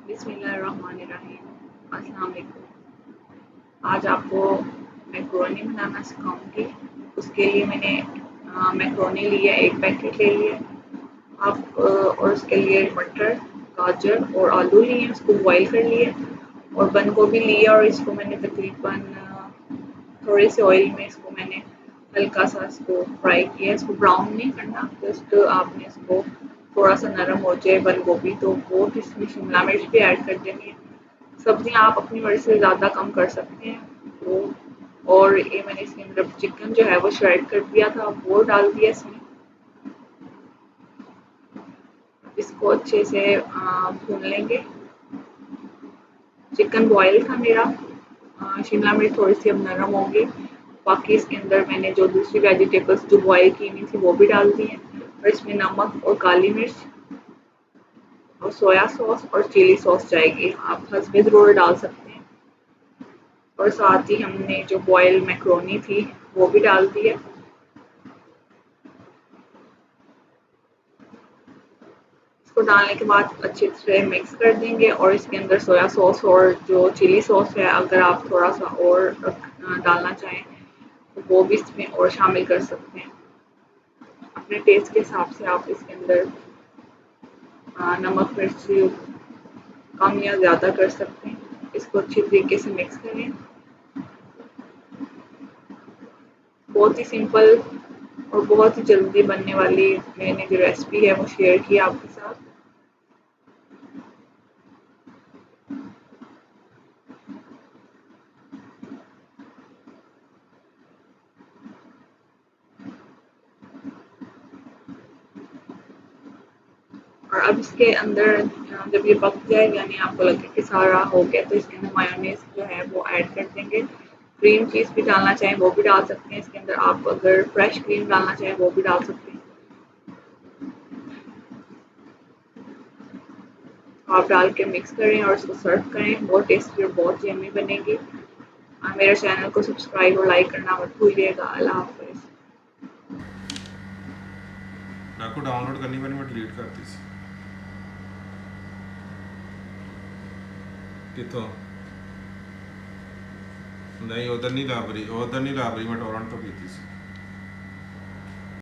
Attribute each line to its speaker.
Speaker 1: बिस्मिल्लाहिर्रहमानिर्रहीम। अस्सलाम वालेकुम। आज आपको मैक्रोनी बनाना सिखाऊंगी। उसके लिए मैंने मैक्रोनी लिया, एक पैकेट ले लिया आप और उसके लिए मटर, गाजर और आलू लिए, उसको बॉईल कर लिए और बंद गोभी लिया और इसको मैंने तकरीबन थोड़े से ऑयल में इसको मैंने हल्का सा इसको फ्राई किया। इसको ब्राउन नहीं करना, जस्ट आपने इसको थोड़ा सा नरम हो जाए बंद गोभी तो वो इसमें शिमला मिर्च भी ऐड कर देनी है। सब्जियां आप अपनी मर्जी से ज़्यादा कम कर सकते हैं वो। और ये मैंने इसके अंदर चिकन जो है वो श्रेड कर दिया था वो डाल दिया इसमें। इसको अच्छे से भून लेंगे। चिकन बॉयल था मेरा। शिमला मिर्च थोड़ी सी अब नरम होगी। बाकी इसके अंदर मैंने जो दूसरी वेजिटेबल्स जो बॉयल की हुई थी वो भी डाल दी हैं और इसमें नमक और काली मिर्च और सोया सॉस और चिली सॉस जाएगी। आप हस्बे ज़रूर डाल सकते हैं। और साथ ही हमने जो बॉयल मैक्रोनी थी वो भी डाल दी है। इसको डालने के बाद अच्छे से मिक्स कर देंगे और इसके अंदर सोया सॉस और जो चिली सॉस है अगर आप थोड़ा सा और डालना चाहें तो वो भी इसमें और शामिल कर सकते हैं। अपने टेस्ट के हिसाब से आप इसके अंदर नमक मिर्च कम या ज़्यादा कर सकते हैं। इसको अच्छी तरीके से मिक्स करें। बहुत ही सिंपल और बहुत ही जल्दी बनने वाली मैंने जो रेसिपी है वो शेयर की आपके साथ। और अब इसके अंदर जब ये पक जाए यानी आपको लगे कि सारा हो गया तो इसके अंदर मायोनीज जो है वो ऐड कर देंगे। क्रीम चीज़ भी डालना चाहें वो भी डाल सकते हैं। इसके अंदर आप अगर फ्रेश क्रीम डालना चाहें वो भी डाल सकते हैं। आप डाल के मिक्स करें और इसको सर्व करें। बहुत टेस्टी और बहुत यम्मी बनेगी। मेरे चैनल को सब्सक्राइब और लाइक करना मत भूलिएगा। अल्लाह हाफिज़।
Speaker 2: आपको डाउनलोड करनी पड़ी, मैं डिलीट करती सी कितों नहीं, उधर नहीं लाभ रही, मैं टोरंट तो की थी।